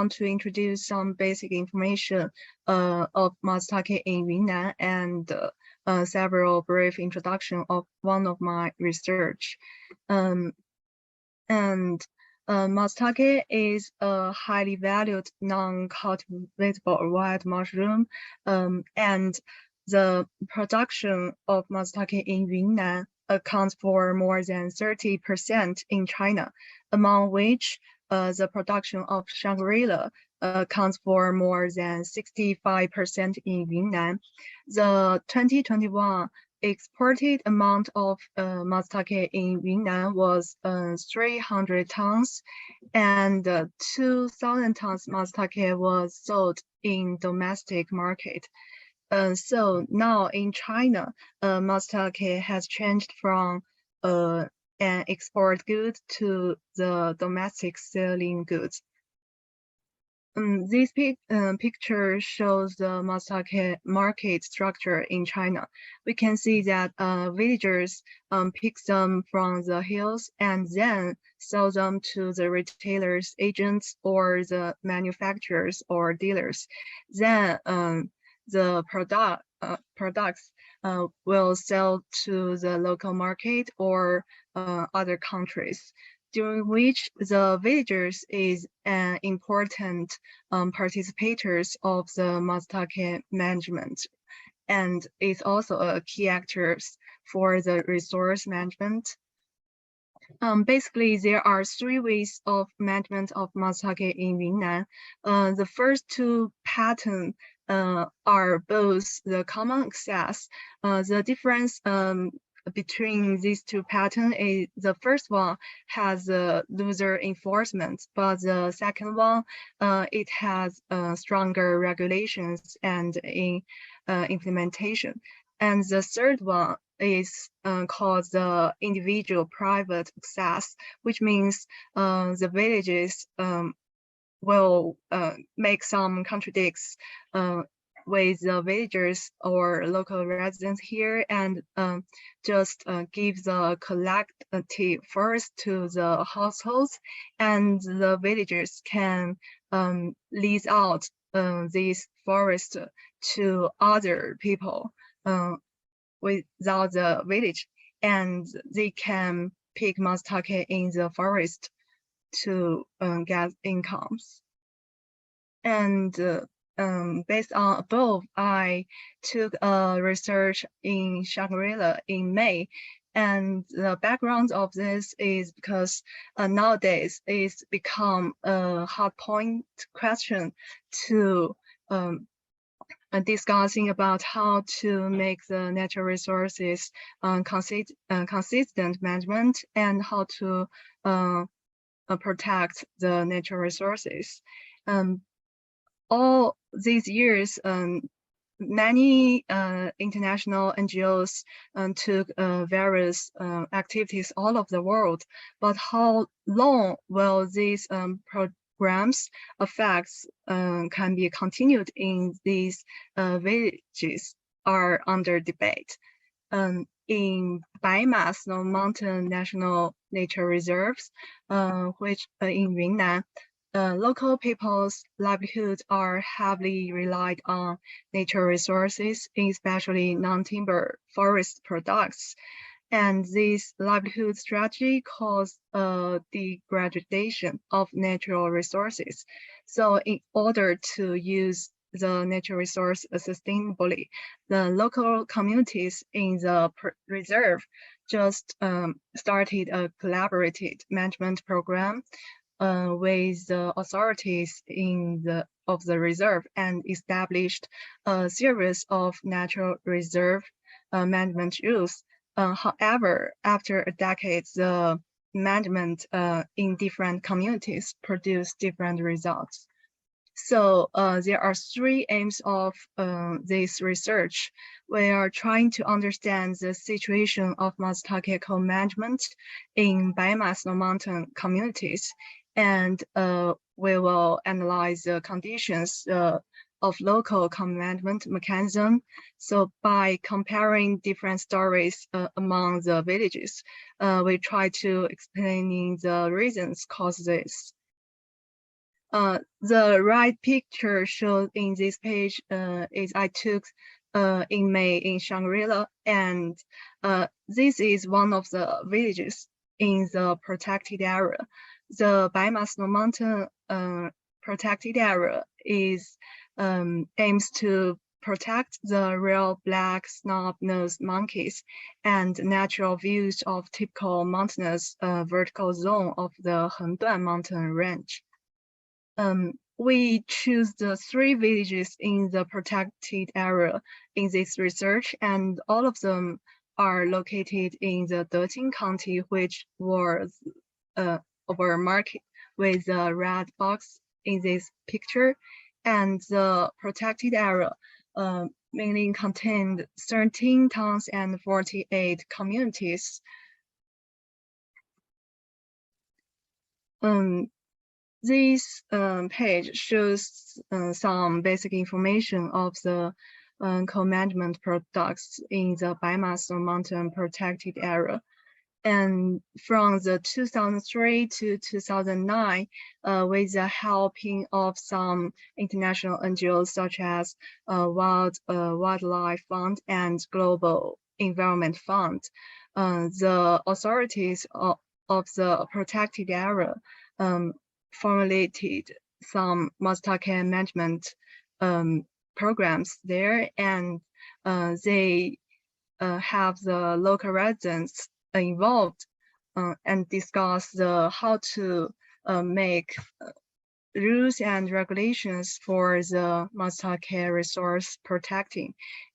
want to introduce some basic information of Matsutake in Yunnan and several brief introduction of one of my research. Matsutake is a highly valued non-cultivatable wild mushroom, and the production of Matsutake in Yunnan accounts for more than 30% in China, among which the production of Shangri-La accounts for more than 65% in Yunnan. The 2021 exported amount of Matsutake in Yunnan was 300 tons, and 2,000 tons Matsutake was sold in domestic market. So now in China, Matsutake has changed from an export good to the domestic selling goods. This picture shows the Matsutake market structure in China. We can see that villagers pick them from the hills and then sell them to the retailers, agents, or the manufacturers or dealers. Then the products will sell to the local market or other countries, during which the villagers is an important participators of the Matsutake management, and is also a key actors for the resource management. Basically, there are 3 ways of management of Matsutake in Yunnan. The first 2 patterns are both the common access. The difference between these 2 patterns is the first one has looser enforcement, but the second one it has stronger regulations and implementation. And the third one is called the individual private access, which means the villages will make some contradicts with the villagers or local residents here, and just give the collective forest to the households, and the villagers can lease out this forest to other people without the village, and they can pick Matsutake in the forest to get incomes. And based on above, I took a research in Shangri-La in May, and the background of this is because nowadays it's become a hard point question to discussing about how to make the natural resources consistent management, and how to protect the natural resources. All these years, many international NGOs took various activities all over the world, but how long will these programs effects can be continued in these villages are under debate. In 3.Ms Snow Mountain National Nature Reserves, which in Yunnan, local people's livelihoods are heavily relied on nature resources, especially non-timber forest products. And this livelihood strategy caused a degradation of natural resources. So in order to use the natural resource sustainably, the local communities in the reserve just started a collaborated management program with the authorities of the reserve, and established a series of natural reserve management rules. However, after a decade, the management in different communities produced different results. So there are 3 aims of this research. We are trying to understand the situation of Matsutake co-management in 3.Ms Snow Mountain communities, and we will analyze the conditions of local co-management mechanism. So by comparing different stories among the villages, we try to explain the reasons cause this. The right picture shown in this page is I took in May in Shangri-La, and this is one of the villages in the protected area. The 3.Ms Snow Mountain protected area is aims to protect the real black snub-nosed monkeys and natural views of typical mountainous vertical zone of the Henduan mountain range. We choose the 3 villages in the protected area in this research, and all of them are located in the Dejing County, which was our market with the red box in this picture. And the protected area mainly contained 13 towns and 48 communities. This page shows some basic information of the co-management products in the 3.Ms Snow Mountain protected area. And from the 2003 to 2009, with the helping of some international NGOs such as Wildlife Fund and Global Environment Fund, the authorities of the protected area formulated some Matsutake management programs there, and they have the local residents involved and discuss how to make rules and regulations for the Matsutake resource protecting.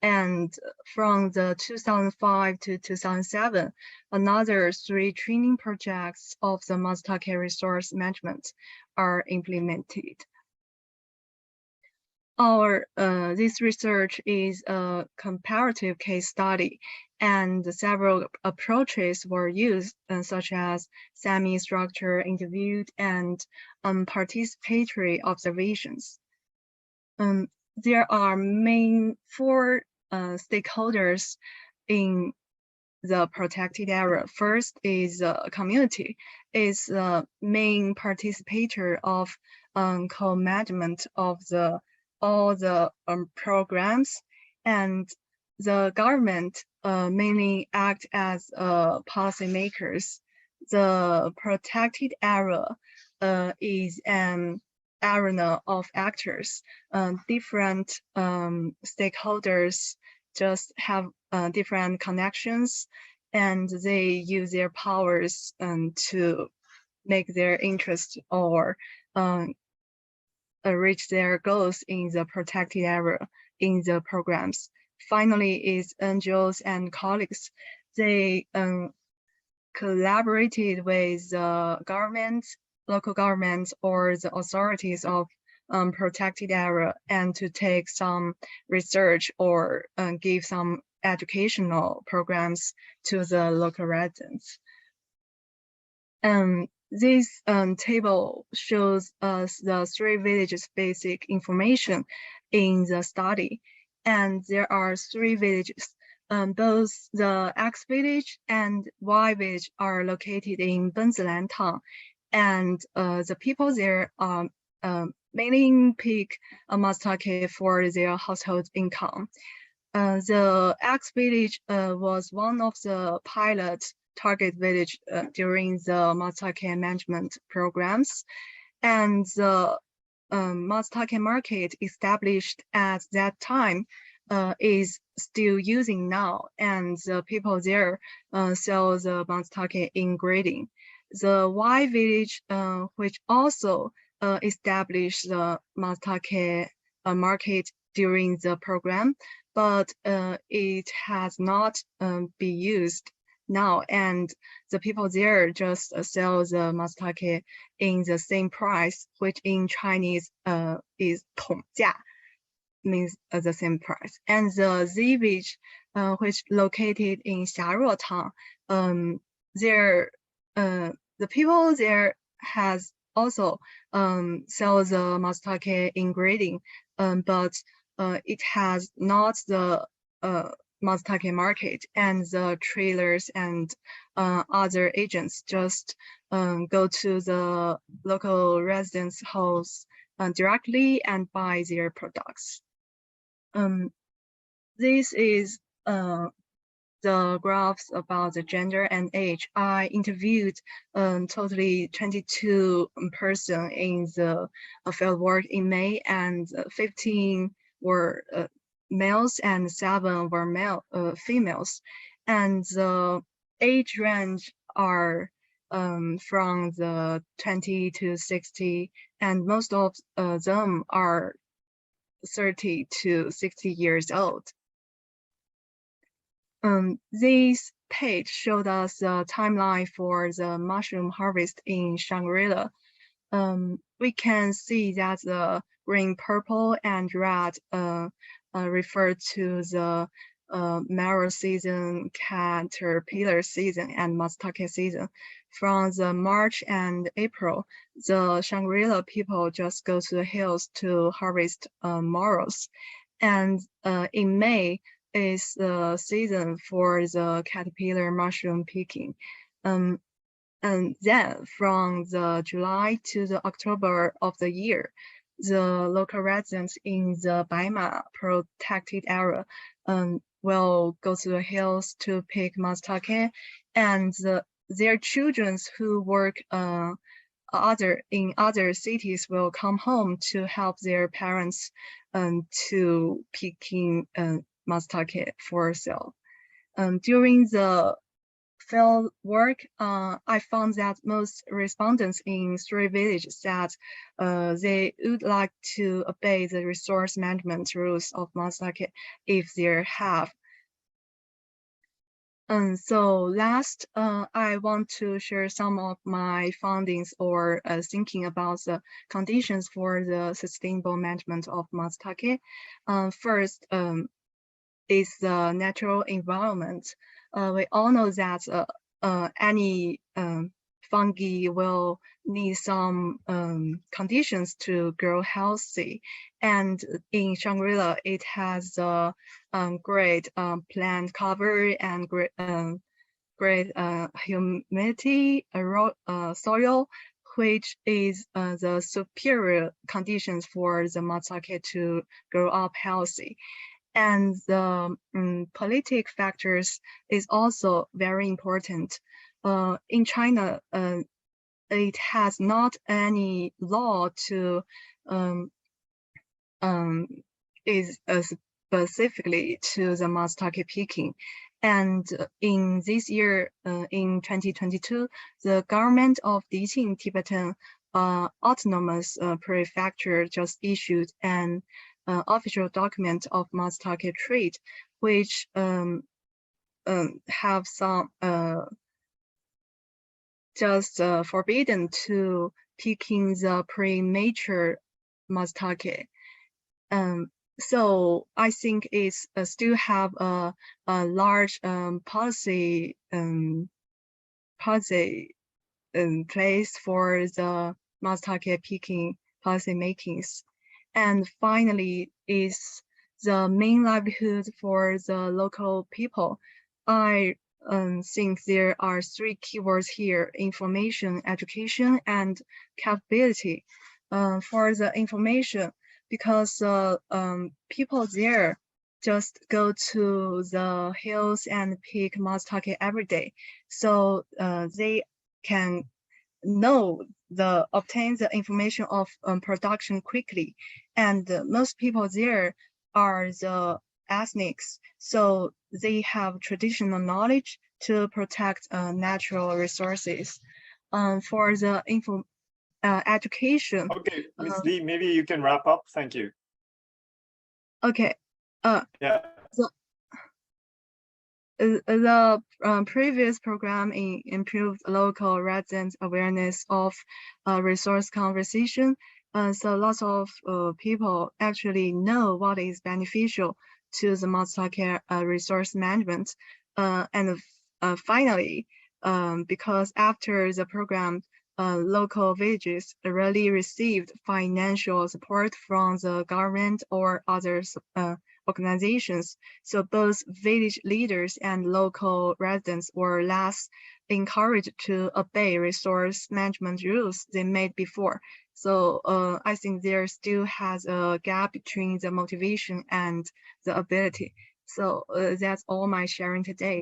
And from the 2005 to 2007, another 3 training projects of the Matsutake resource management are implemented. This research is a comparative case study, and several approaches were used, such as semi-structured interviewed and participatory observations. There are main 4 stakeholders in the protected area. First is the community, is the main participator of co-management of all the programs, and the government mainly act as policymakers. The protected area is an arena of actors. Different stakeholders just have different connections, and they use their powers to make their interest or reach their goals in the protected area in the programs. Finally is NGOs and colleagues. They collaborated with the government, local governments, or the authorities of protected area, and to take some research or give some educational programs to the local residents. This table shows us the 3 villages basic information in the study, and there are 3 villages. Both the X village and Y village are located in Benzilan town, and the people there mainly pick Matsutake for their household income. The X village was one of the pilot target village during the Matsutake management programs, and the Matsutake market established at that time is still using now, and the people there sell the Matsutake in grading. The Y village, which also established the Matsutake market during the program, but it has not been used now, and the people there just sell the Matsutake in the same price, which in Chinese is 统价, means the same price. And the Z village, which located in Xiaruo town, the people there has also sell the Matsutake in grading, but it has not the Matsutake market, and the trailers and other agents just go to the local residents' house directly and buy their products. This is the graphs about the gender and age. I interviewed totally 22 person in the field work in May, and 15 were males and 7 were females. And the age range are from the 20 to 60, and most of them are 30 to 60 years old. This page showed us the timeline for the mushroom harvest in Shangri-La. We can see that the green, purple, and red refer to the marrow season, caterpillar season, and Matsutake season. From the March and April, the Shangri-La people just go to the hills to harvest marrows. And in May is the season for the caterpillar mushroom picking. And then from the July to the October of the year, the local residents in the Baima protected area will go to the hills to pick Matsutake, and their children who work in other cities will come home to help their parents to picking Matsutake for sale. During the field work, I found that most respondents in 3 villages said they would like to obey the resource management rules of Matsutake if they have. So last, I want to share some of my findings or thinking about the conditions for the sustainable management of Matsutake. First, is the natural environment. We all know that any fungi will need some conditions to grow healthy. And in Shangri-La, it has a great plant cover and great humidity, soil, which is the superior conditions for the Matsutake to grow up healthy. And the politic factors is also very important. In China, it has not any law to is specifically to the Matsutake picking. And in this year, in 2022, the government of Dixing Tibetan Autonomous Prefecture just issued an official document of Matsutake trade, which have some just forbidden to picking the premature Matsutake. So I think it's still have a large policy place for the Matsutake picking policy makings. And finally is the main livelihood for the local people. I think there are 3 keywords here: information, education, and capability. For the information, because people there just go to the hills and pick Matsutake every day. So they can obtain the information of production quickly. And most people there are the ethnics, so they have traditional knowledge to protect natural resources. For the education. Okay, Ms. Li, maybe you can wrap up. Thank you. Okay. Yeah. The previous program improved local residents' awareness of resource conservation. So lots of people actually know what is beneficial to the Matsutake resource management. And finally, because after the program, local villages really received financial support from the government or organizations. So both village leaders and local residents were less encouraged to obey resource management rules they made before. So I think there still has a gap between the motivation and the ability. So that's all my sharing today.